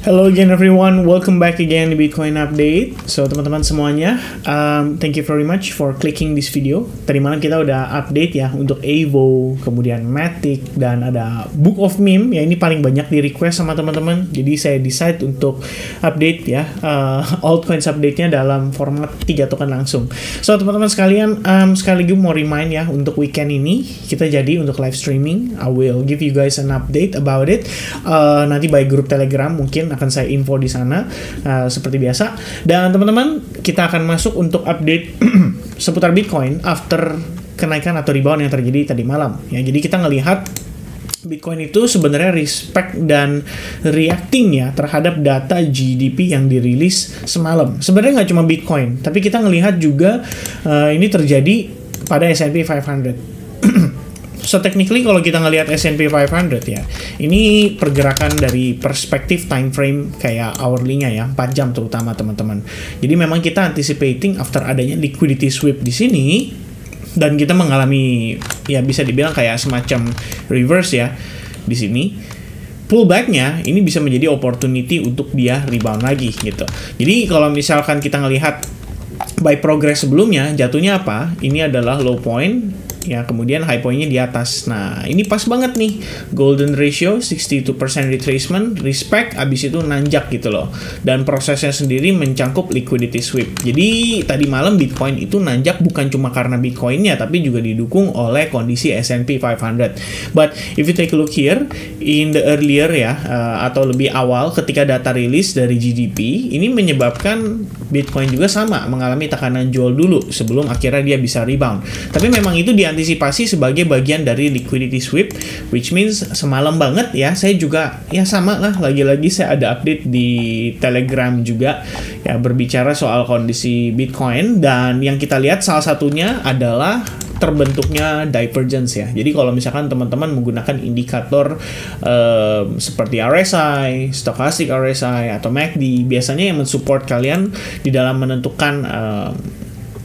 Hello again everyone, welcome back again di Bitcoin Update. So teman-teman semuanya, thank you very much for clicking this video. Tadi malam kita udah update ya untuk Evo, kemudian Matic, dan ada Book of Meme. Ya ini paling banyak di request sama teman-teman. Jadi saya decide untuk update ya altcoins update-nya dalam format 3 token langsung. So teman-teman sekalian, sekali lagi mau remind ya untuk weekend ini kita jadi untuk live streaming. I will give you guys an update about it. Nanti by grup Telegram mungkin akan saya info di sana seperti biasa. Dan teman-teman, kita akan masuk untuk update seputar Bitcoin after kenaikan atau rebound yang terjadi tadi malam. Ya, jadi kita ngelihat Bitcoin itu sebenarnya respect dan reacting ya terhadap data GDP yang dirilis semalam. Sebenarnya nggak cuma Bitcoin, tapi kita ngelihat juga ini terjadi pada S&P 500. So technically kalau kita ngelihat S&P 500 ya, ini pergerakan dari perspektif time frame kayak hourly-nya ya, 4 jam terutama teman-teman. Jadi memang kita anticipating after adanya liquidity sweep di sini dan kita mengalami ya bisa dibilang kayak semacam reverse ya di sini. Pullback-nya ini bisa menjadi opportunity untuk dia rebound lagi gitu. Jadi kalau misalkan kita ngelihat by progress sebelumnya, jatuhnya apa? Ini adalah low point. Ya, kemudian high point-nya di atas. Nah, ini pas banget nih. Golden ratio, 62% retracement, respect, abis itu nanjak gitu loh. Dan prosesnya sendiri mencangkup liquidity sweep. Jadi, tadi malam Bitcoin itu nanjak bukan cuma karena Bitcoin-nya, tapi juga didukung oleh kondisi S&P 500. But, if you take a look here, in the earlier ya, atau lebih awal ketika data rilis dari GDP, ini menyebabkan Bitcoin juga sama, mengalami tekanan jual dulu sebelum akhirnya dia bisa rebound. Tapi memang itu diantisipasi sebagai bagian dari liquidity sweep, which means semalam banget ya, saya juga ya sama lah, lagi-lagi saya ada update di Telegram juga ya berbicara soal kondisi Bitcoin, dan yang kita lihat salah satunya adalah terbentuknya divergence ya. Jadi kalau misalkan teman-teman menggunakan indikator seperti RSI, stochastic RSI atau MACD, biasanya yang mensupport kalian di dalam menentukan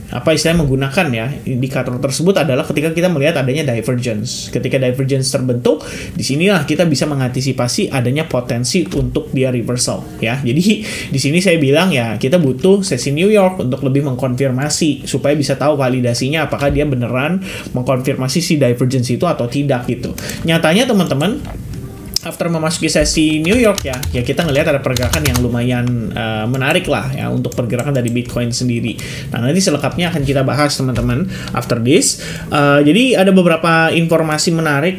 apa istilahnya menggunakan ya indikator tersebut adalah ketika kita melihat adanya divergence. Ketika divergence terbentuk, disinilah kita bisa mengantisipasi adanya potensi untuk dia reversal ya. Jadi di sini saya bilang ya kita butuh sesi New York untuk lebih mengkonfirmasi supaya bisa tahu validasinya apakah dia beneran mengkonfirmasi si divergence itu atau tidak gitu. Nyatanya teman-teman, after memasuki sesi New York ya kita ngelihat ada pergerakan yang lumayan menarik lah ya untuk pergerakan dari Bitcoin sendiri. Nah, nanti selengkapnya akan kita bahas teman-teman after this. Jadi ada beberapa informasi menarik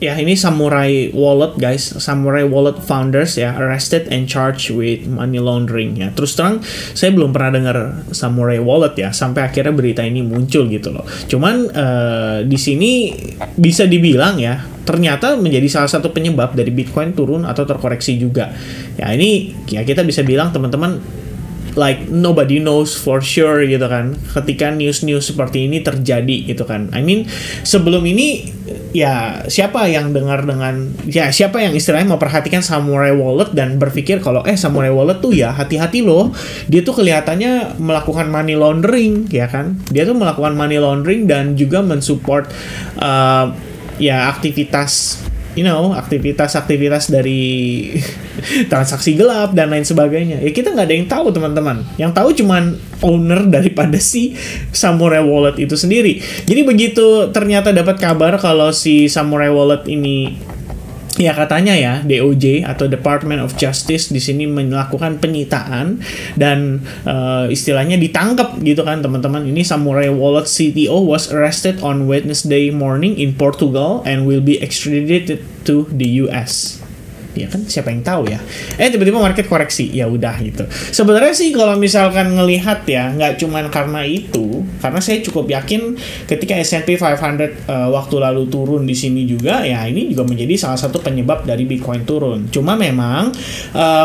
ya. Ini Samurai Wallet guys, Samurai Wallet founders ya arrested and charged with money laundering ya. Terus terang saya belum pernah dengar Samurai Wallet ya sampai akhirnya berita ini muncul gitu loh. Cuman di sini bisa dibilang ya ternyata menjadi salah satu penyebab dari Bitcoin turun atau terkoreksi juga. Ya ini ya kita bisa bilang teman-teman, like nobody knows for sure gitu kan ketika news-news seperti ini terjadi gitu kan. I mean sebelum ini ya siapa yang dengar dengan ya siapa yang istilahnya memperhatikan Samurai Wallet dan berpikir kalau Samurai Wallet tuh ya hati-hati loh, dia tuh kelihatannya melakukan money laundering ya kan. Dia tuh melakukan money laundering dan juga mensupport ya aktivitas aktivitas dari transaksi gelap dan lain sebagainya. Ya kita nggak ada yang tahu teman-teman. Yang tahu cuman owner daripada si Samurai Wallet itu sendiri. Jadi begitu ternyata dapat kabar kalau si Samurai Wallet ini ya katanya ya DOJ atau Department of Justice di sini melakukan penyitaan dan istilahnya ditangkap gitu kan teman-teman. Ini Samurai Wallet CTO was arrested on Wednesday morning in Portugal and will be extradited to the US. Ya kan siapa yang tahu ya. Tiba-tiba market koreksi, ya udah gitu. Sebenarnya sih kalau misalkan ngelihat ya nggak cuman karena itu, karena saya cukup yakin ketika S&P 500 waktu lalu turun di sini juga ya ini juga menjadi salah satu penyebab dari Bitcoin turun. Cuma memang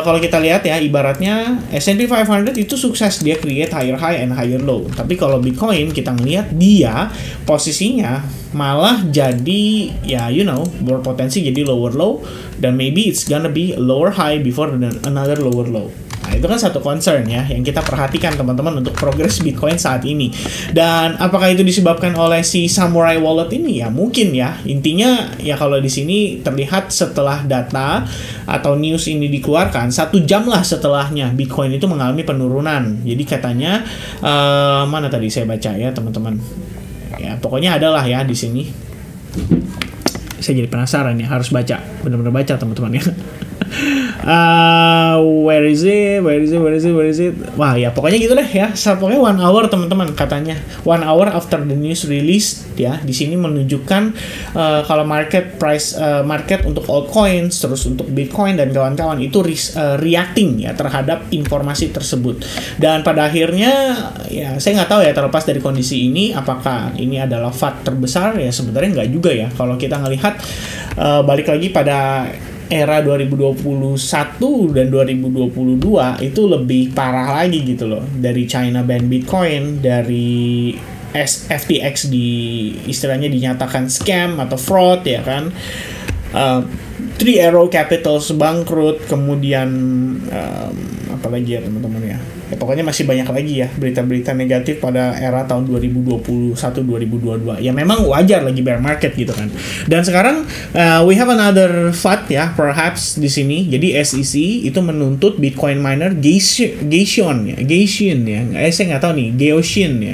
kalau kita lihat ya ibaratnya S&P 500 itu sukses, dia create higher high and higher low. Tapi kalau Bitcoin kita ngelihat dia posisinya malah jadi ya berpotensi jadi lower low dan maybe it's gonna be a lower high before another lower low. Nah, itu kan satu concern ya yang kita perhatikan teman-teman untuk progres Bitcoin saat ini. Dan apakah itu disebabkan oleh si Samurai Wallet ini? Ya mungkin ya. Intinya ya kalau di sini terlihat setelah data atau news ini dikeluarkan 1 jam lah setelahnya Bitcoin itu mengalami penurunan. Jadi katanya mana tadi saya baca ya teman-teman. Ya pokoknya adalah ya di sini. Saya jadi penasaran ya, harus baca, benar-benar baca teman-teman ya. Where is it? Wah ya pokoknya gitu deh ya. Pokoknya 1 hour teman-teman katanya. 1 hour after the news release ya. Di sini menunjukkan kalau market untuk altcoins, terus untuk Bitcoin dan kawan-kawan itu reacting ya terhadap informasi tersebut. Dan pada akhirnya ya saya nggak tahu ya, terlepas dari kondisi ini apakah ini adalah FUD terbesar ya, sebenarnya nggak juga ya. Kalau kita ngelihat balik lagi pada era 2021 dan 2022 itu lebih parah lagi gitu loh. Dari China ban Bitcoin, dari FTX istilahnya dinyatakan scam atau fraud ya kan. Three Arrow Capital bangkrut, kemudian apa lagi ya teman-teman ya. Pokoknya masih banyak lagi ya berita-berita negatif pada era tahun 2021-2022. Ya memang wajar lagi bear market gitu kan. Dan sekarang we have another FUD ya, perhaps di sini. Jadi SEC itu menuntut Bitcoin miner Goshin ya. Saya nggak tahu nih, Goshin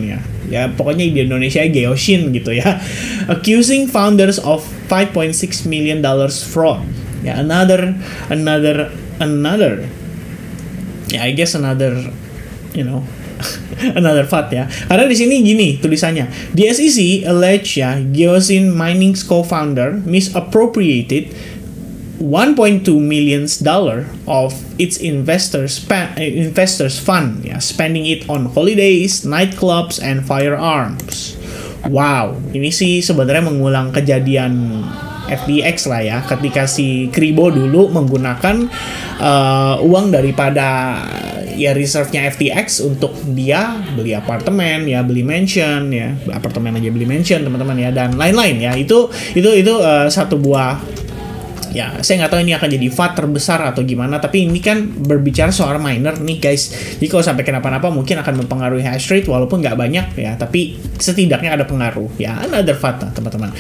ya. Ya pokoknya di Indonesia Goshin gitu ya. Accusing founders of $5.6 million fraud. Ya another ya I guess another another FUD ya. Karena di sini gini tulisannya. The SEC allege ya Goshin Mining's co-founder misappropriated $1.2 million of its investors fund ya, spending it on holidays, nightclubs, and firearms. Wow, ini sih sebenarnya mengulang kejadian FTX lah ya, ketika si Kribo dulu menggunakan uang daripada ya reserve-nya FTX untuk dia beli apartemen ya, beli mansion ya, apartemen aja beli mansion teman-teman ya, dan lain-lain ya. Itu satu buah ya, saya nggak tahu ini akan jadi FUD terbesar atau gimana, tapi ini kan berbicara soal miner nih guys. Jadi kalau sampai kenapa-napa mungkin akan mempengaruhi hash rate walaupun nggak banyak ya, tapi setidaknya ada pengaruh ya. Another FUD lah teman-teman.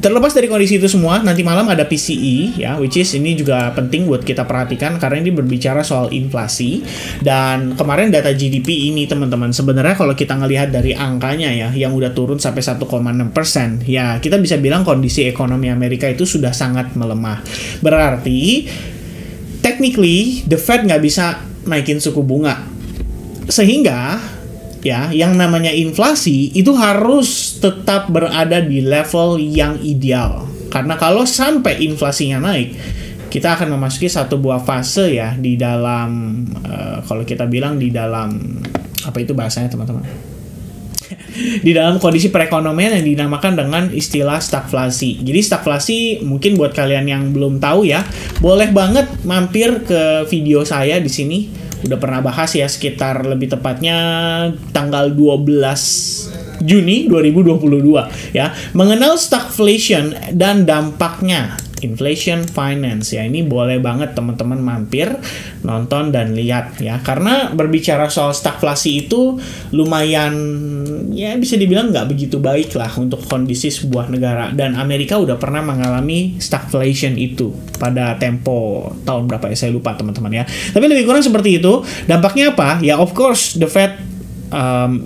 Terlepas dari kondisi itu semua, nanti malam ada PCE ya, which is ini juga penting buat kita perhatikan karena ini berbicara soal inflasi. Dan kemarin data GDP ini teman-teman, sebenarnya kalau kita ngelihat dari angkanya ya yang udah turun sampai 1,6%, ya kita bisa bilang kondisi ekonomi Amerika itu sudah sangat melemah. Berarti technically the Fed nggak bisa naikin suku bunga, sehingga ya yang namanya inflasi itu harus tetap berada di level yang ideal. Karena kalau sampai inflasinya naik, kita akan memasuki satu buah fase ya di dalam kalau kita bilang di dalam apa itu bahasanya teman-teman, di dalam kondisi perekonomian yang dinamakan dengan istilah stagflasi. Jadi stagflasi mungkin buat kalian yang belum tahu ya, boleh banget mampir ke video saya di sini. Udah pernah bahas ya, sekitar lebih tepatnya tanggal 12 Juni 2022 ya, mengenal stagflation dan dampaknya. Inflation Finance ya, ini boleh banget teman-teman mampir nonton dan lihat ya, karena berbicara soal stagflasi itu lumayan ya bisa dibilang nggak begitu baik lah untuk kondisi sebuah negara, dan Amerika udah pernah mengalami stagflation itu pada tempo tahun berapa ya saya lupa teman-teman ya, tapi lebih kurang seperti itu. Dampaknya apa ya, of course the Fed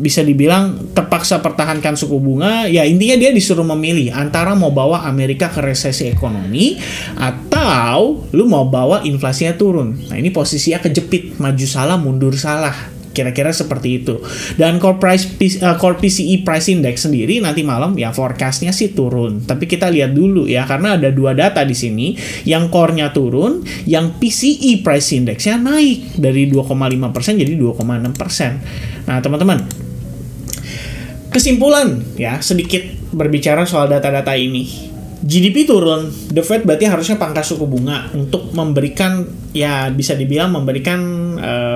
bisa dibilang terpaksa pertahankan suku bunga ya. Intinya dia disuruh memilih antara mau bawa Amerika ke resesi ekonomi atau lu mau bawa inflasinya turun. Nah ini posisinya kejepit, maju salah mundur salah, kira-kira seperti itu. Dan core PCE price index sendiri nanti malam ya forecastnya sih turun, tapi kita lihat dulu ya, karena ada dua data di sini, yang core-nya turun, yang PCE price index-nya naik dari 2,5% jadi 2,6%. Nah teman-teman, kesimpulan ya sedikit berbicara soal data-data ini. GDP turun, the Fed berarti harusnya pangkas suku bunga untuk memberikan ya bisa dibilang memberikan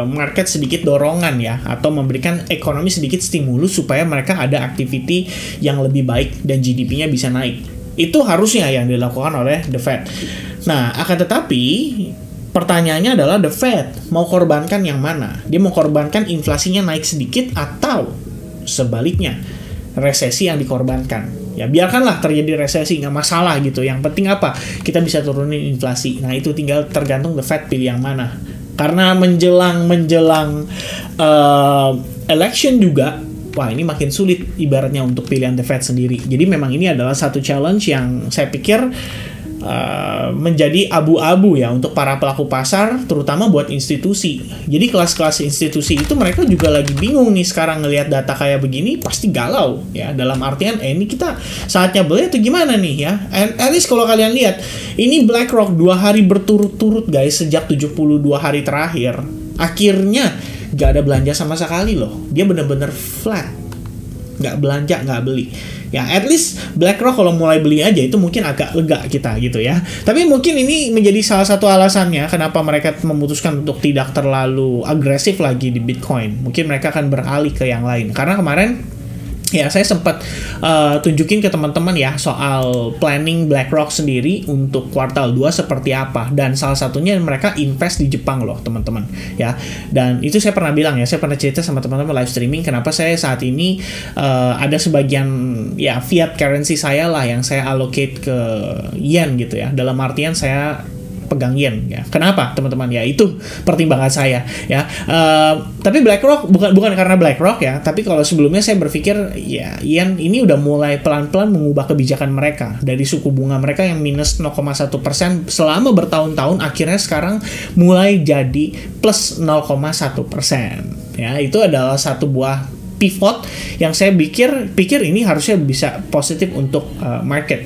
market sedikit dorongan ya, atau memberikan ekonomi sedikit stimulus supaya mereka ada activity yang lebih baik dan GDP-nya bisa naik. Itu harusnya yang dilakukan oleh the Fed. Nah, akan tetapi pertanyaannya adalah the Fed mau korbankan yang mana? Dia mau korbankan inflasinya naik sedikit atau sebaliknya resesi yang dikorbankan? Ya biarkanlah terjadi resesi, nggak masalah gitu. Yang penting apa? Kita bisa turunin inflasi. Nah itu tinggal tergantung the Fed pilih yang mana. Karena menjelang election juga, wah ini makin sulit ibaratnya untuk pilihan the Fed sendiri. Jadi memang ini adalah satu challenge yang saya pikir menjadi abu-abu ya untuk para pelaku pasar, terutama buat institusi. Jadi kelas-kelas institusi itu mereka juga lagi bingung nih sekarang ngelihat data kayak begini, pasti galau ya. Dalam artian ini kita saatnya beli atau gimana nih ya. And at least kalau kalian lihat, ini BlackRock 2 hari berturut-turut guys sejak 72 hari terakhir. Akhirnya gak ada belanja sama sekali loh. Dia bener-bener flat. Gak belanja, gak beli. Ya, at least BlackRock kalau mulai beli aja itu mungkin agak lega kita gitu ya. Tapi mungkin ini menjadi salah satu alasannya kenapa mereka memutuskan untuk tidak terlalu agresif lagi di Bitcoin. Mungkin mereka akan beralih ke yang lain. Karena kemarin ya saya sempat tunjukin ke teman-teman ya soal planning BlackRock sendiri untuk kuartal 2 seperti apa, dan salah satunya mereka invest di Jepang loh teman-teman ya. Dan itu saya pernah bilang ya, saya pernah cerita sama teman-teman live streaming kenapa saya saat ini ada sebagian ya fiat currency saya lah yang saya allocate ke yen gitu ya, dalam artian saya pegang yen ya. Kenapa teman-teman ya, itu pertimbangan saya ya. Tapi BlackRock bukan karena BlackRock ya, tapi kalau sebelumnya saya berpikir ya yen ini udah mulai pelan-pelan mengubah kebijakan mereka dari suku bunga mereka yang minus 0,1% selama bertahun-tahun, akhirnya sekarang mulai jadi plus 0,1% ya. Itu adalah satu buah pivot yang saya pikir ini harusnya bisa positif untuk market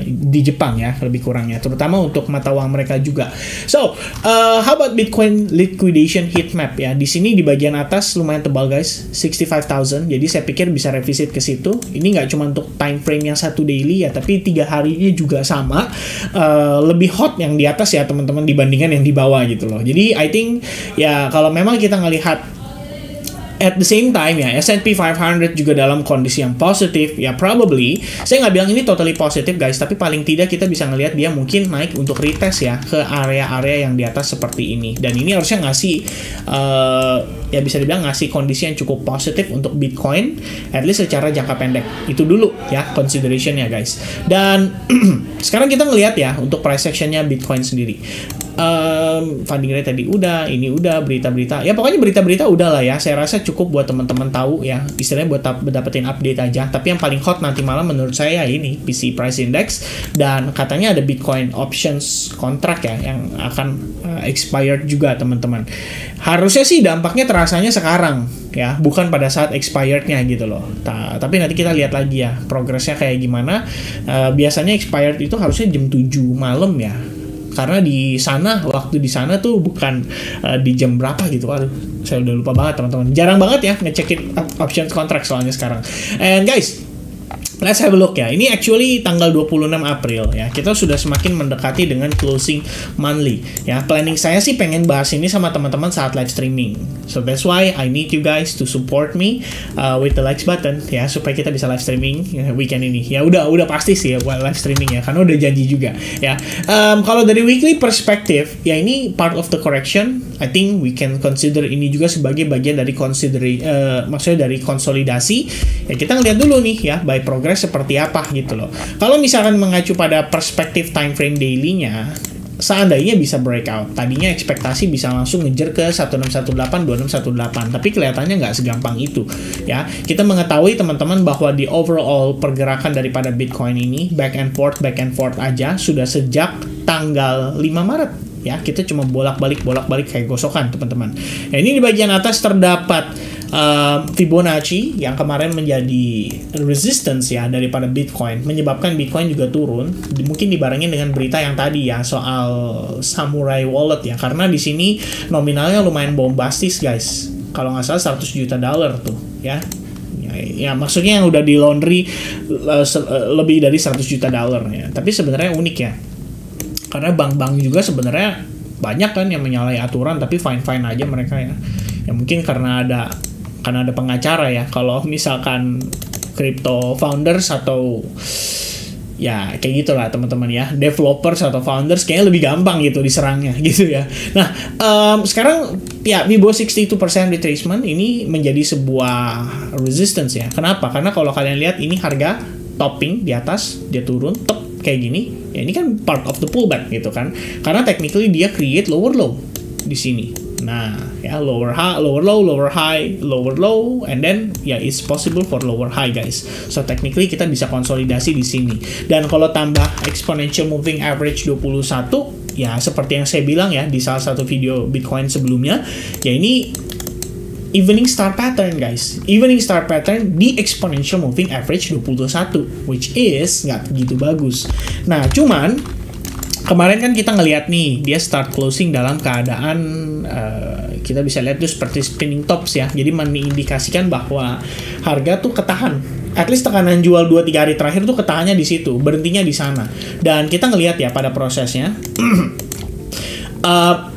di Jepang ya, lebih kurangnya, terutama untuk mata uang mereka juga. So, how about Bitcoin liquidation heat map ya? Di sini di bagian atas lumayan tebal guys, 65,000. Jadi saya pikir bisa revisit ke situ. Ini nggak cuma untuk time frame yang 1 daily ya, tapi 3 harinya juga sama. Lebih hot yang di atas ya teman-teman dibandingkan yang di bawah gitu loh. Jadi I think ya kalau memang kita ngelihat at the same time ya, S&P 500 juga dalam kondisi yang positif ya, probably saya nggak bilang ini totally positif guys, tapi paling tidak kita bisa ngelihat dia mungkin naik untuk retest ya ke area-area yang di atas seperti ini, dan ini harusnya ngasih ya bisa dibilang ngasih kondisi yang cukup positif untuk Bitcoin at least secara jangka pendek. Itu dulu ya consideration ya guys. Dan sekarang kita ngelihat ya untuk price actionnya Bitcoin sendiri. Funding rate tadi udah, ini udah, berita-berita ya, pokoknya berita-berita udah lah ya, saya rasa cukup buat teman-teman tahu ya, istilahnya buat dapetin update aja. Tapi yang paling hot nanti malam menurut saya ini PC Price Index, dan katanya ada Bitcoin options contract ya yang akan expired juga teman-teman. Harusnya sih dampaknya terasanya sekarang ya, bukan pada saat expirednya gitu loh. Tapi nanti kita lihat lagi ya progresnya kayak gimana. Biasanya expired itu harusnya jam 7 malam ya, karena di sana waktu di sana tuh bukan di jam berapa gitu. Aduh, saya udah lupa banget teman-teman. Jarang banget ya ngecekin options contract soalnya sekarang. And guys, let's have a look ya. Ini actually tanggal 26 April ya. Kita sudah semakin mendekati dengan closing monthly ya. Planning saya sih pengen bahas ini sama teman-teman saat live streaming. So that's why I need you guys to support me with the likes button ya, supaya kita bisa live streaming ya, weekend ini. Ya udah pasti sih ya buat live streaming ya, karena udah janji juga ya. Kalau dari weekly perspective ya, ini part of the correction. I think we can consider ini juga sebagai bagian dari maksudnya dari konsolidasi. Ya kita ngeliat dulu nih ya by progress seperti apa gitu loh. Kalau misalkan mengacu pada perspektif time frame daily-nya, seandainya bisa breakout, tadinya ekspektasi bisa langsung ngejar ke 1618, 2618, tapi kelihatannya nggak segampang itu ya. Kita mengetahui teman-teman bahwa di overall pergerakan daripada Bitcoin ini back and forth aja sudah sejak tanggal 5 Maret ya. Kita cuma bolak-balik kayak gosokan teman-teman. Nah, ini di bagian atas terdapat Fibonacci yang kemarin menjadi resistance ya daripada Bitcoin, menyebabkan Bitcoin juga turun. Mungkin dibarengin dengan berita yang tadi ya soal Samurai Wallet ya, karena di sini nominalnya lumayan bombastis guys. Kalau nggak salah $100 juta tuh ya. Ya maksudnya yang udah di laundry lebih dari $100 juta ya. Tapi sebenarnya unik ya, karena bank-bank juga sebenarnya banyak kan yang menyalahi aturan, tapi fine aja mereka ya. Ya mungkin karena ada pengacara ya. Kalau misalkan crypto founders atau ya kayak gitulah teman-teman ya, developers atau founders kayaknya lebih gampang gitu diserangnya gitu ya. Nah sekarang ya Vibo 62% retracement ini menjadi sebuah resistance ya. Kenapa? Karena kalau kalian lihat ini harga topping di atas, dia turun top kayak gini ya, ini kan part of the pullback gitu kan, karena technically dia create lower low di sini. Nah, ya lower high, lower low, lower high, lower low, and then ya it's possible for lower high guys. So technically kita bisa konsolidasi di sini. Dan kalau tambah exponential moving average 21, ya seperti yang saya bilang ya di salah satu video Bitcoin sebelumnya, ya ini evening star pattern guys. Evening star pattern di exponential moving average 21, which is nggak begitu bagus. Nah, cuman kemarin kan kita ngelihat nih, dia start closing dalam keadaan kita bisa lihat tuh seperti spinning tops ya. Jadi mengindikasikan bahwa harga tuh ketahan. At least tekanan jual 2-3 hari terakhir tuh ketahannya di situ, berhentinya di sana. Dan kita ngelihat ya pada prosesnya.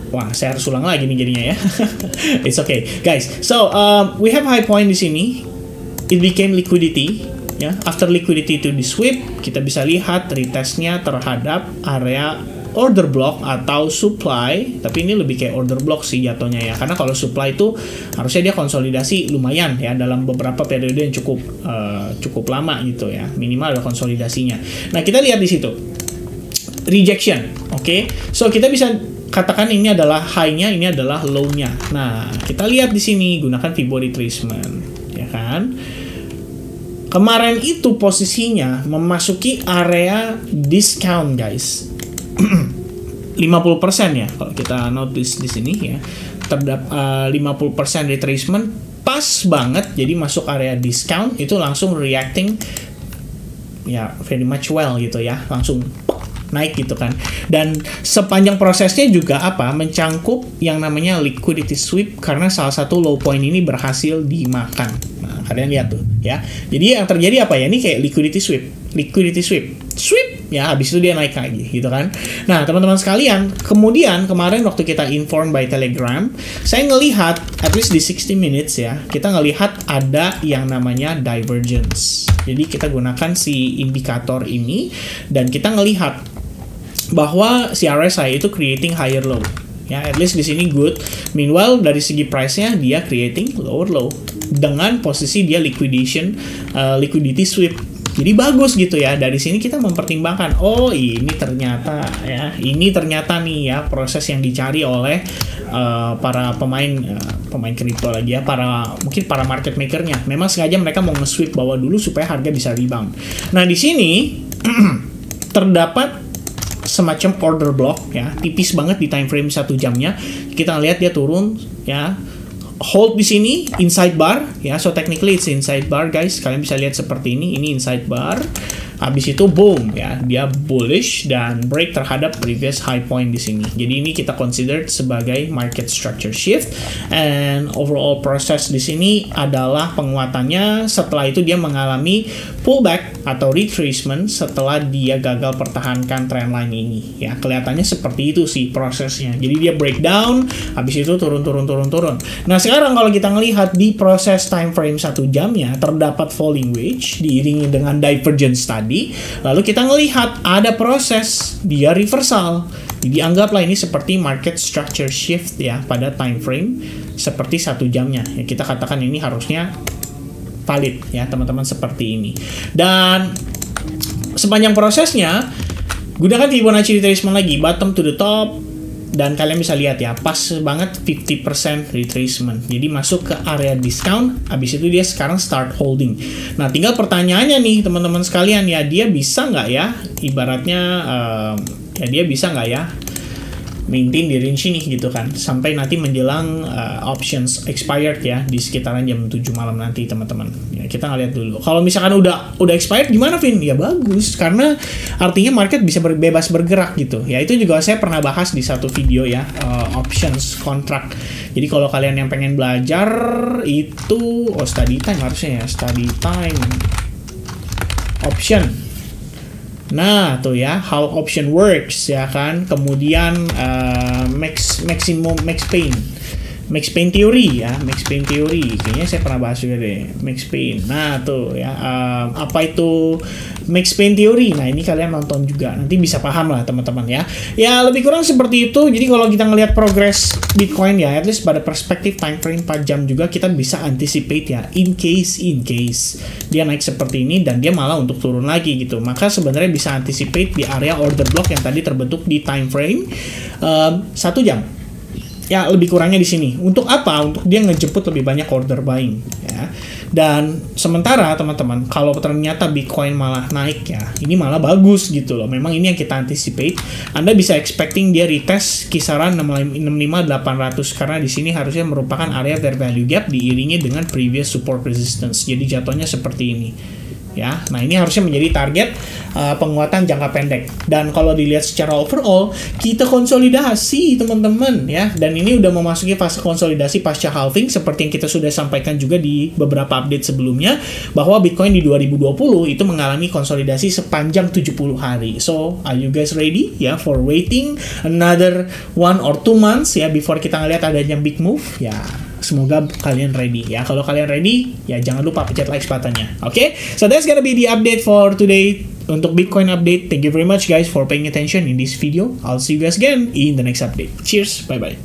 Wah, saya harus ulang lagi nih jadinya ya. It's okay, guys. So we have high point di sini. It became liquidity. Ya, after liquidity to di sweep, kita bisa lihat retestnya terhadap area order block atau supply, tapi ini lebih kayak order block sih jatuhnya ya, karena kalau supply itu harusnya dia konsolidasi lumayan ya dalam beberapa periode yang cukup lama gitu ya, minimal ada konsolidasinya. Nah, kita lihat di situ rejection, oke? So kita bisa katakan ini adalah high-nya, ini adalah low-nya. Nah, kita lihat di sini gunakan Fibo retracement, ya kan? Kemarin itu posisinya memasuki area discount guys. 50% ya kalau kita notice di sini ya. Terdapat 50% retracement pas banget, jadi masuk area discount itu langsung reacting ya very much well gitu ya. Langsung naik gitu kan. Dan sepanjang prosesnya juga mencangkup yang namanya liquidity sweep karena salah satu low point ini berhasil dimakan. Nah, kalian lihat tuh ya. Jadi yang terjadi apa ya? Ini kayak liquidity sweep ya, habis itu dia naik lagi gitu kan. Nah, teman-teman sekalian, kemudian kemarin waktu kita inform by Telegram, saya ngelihat at least di 60 minutes ya, kita ngelihat ada yang namanya divergence. Jadi kita gunakan si indikator ini dan kita ngelihat bahwa si RSI itu creating higher low. Ya, at least di sini good. Meanwhile dari segi price-nya dia creating lower low dengan posisi dia liquidity sweep. Jadi bagus gitu ya. Dari sini kita mempertimbangkan, oh ini ternyata nih ya proses yang dicari oleh para pemain kripto lagi ya, mungkin para market maker-nya. Memang sengaja mereka mau nge-sweep bawah dulu supaya harga bisa rebound. Nah, di sini terdapat semacam order block ya, tipis banget di time frame 1 jamnya. Kita lihat dia turun ya. Hold di sini inside bar ya, so technically it's inside bar guys, kalian bisa lihat seperti ini inside bar. Habis itu boom ya, dia bullish dan break terhadap previous high point di sini. Jadi ini kita consider sebagai market structure shift, and overall proses di sini adalah penguatannya setelah itu dia mengalami pullback atau retracement setelah dia gagal pertahankan trendline ini ya. Kelihatannya seperti itu sih prosesnya. Jadi dia breakdown, habis itu turun. Nah, sekarang kalau kita melihat di proses time frame 1 jamnya terdapat falling wedge diiringi dengan divergence tadi. Lalu kita melihat ada proses dia reversal. Jadi anggaplah ini seperti market structure shift ya pada time frame seperti 1 jamnya. Ya, kita katakan ini harusnya valid ya teman-teman seperti ini. Dan sepanjang prosesnya gunakan Fibonacci retracement lagi, bottom to the top. Dan kalian bisa lihat ya, pas banget 50% retracement. Jadi masuk ke area discount, habis itu dia sekarang start holding. Nah, tinggal pertanyaannya nih teman-teman sekalian ya, dia bisa nggak ya, ibaratnya dia bisa nggak ya maintain di range ini gitu kan, sampai nanti menjelang options expired ya, di sekitaran jam 7 malam nanti teman-teman. Ya, kita ngeliat dulu. Kalau misalkan udah expired gimana, Vin? Ya bagus, karena artinya market bisa bebas bergerak gitu. Ya itu juga saya pernah bahas di satu video ya, options contract. Jadi kalau kalian yang pengen belajar itu, study time harusnya ya, study time option. Nah, tuh ya, how option works ya kan. Kemudian maximum max pain. Max Pain Theory ya, Max Pain Theory. Kayaknya saya pernah bahas juga deh, Max Pain. Nah tuh ya, apa itu Max Pain Theory? Nah ini kalian nonton juga, nanti bisa paham lah teman-teman ya. Ya lebih kurang seperti itu. Jadi kalau kita ngelihat progres Bitcoin ya, at least pada perspektif time frame 4 jam juga kita bisa anticipate ya, in case dia naik seperti ini dan dia malah untuk turun lagi gitu. Maka sebenarnya bisa anticipate di area order block yang tadi terbentuk di time frame 1 jam. Ya lebih kurangnya di sini. Untuk apa? Untuk dia ngejemput lebih banyak order buying ya. Dan sementara teman-teman, kalau ternyata Bitcoin malah naik ya, ini malah bagus gitu loh. Memang ini yang kita anticipate. Anda bisa expecting dia retest kisaran 65-800 karena di sini harusnya merupakan area fair value gap diiringi dengan previous support resistance. Jadi jatuhnya seperti ini. Ya, nah ini harusnya menjadi target penguatan jangka pendek. Dan kalau dilihat secara overall, kita konsolidasi teman-teman ya. Dan ini udah memasuki fase konsolidasi pasca halving seperti yang kita sudah sampaikan juga di beberapa update sebelumnya, bahwa Bitcoin di 2020 itu mengalami konsolidasi sepanjang 70 hari. So, are you guys ready ya for waiting another 1 or 2 months ya before kita ngelihat adanya big move? Ya, semoga kalian ready ya. Kalau kalian ready, ya jangan lupa pencet like buttonnya. Oke? So that's gonna be the update for today untuk Bitcoin update. Thank you very much guys for paying attention in this video. I'll see you guys again in the next update. Cheers. Bye bye.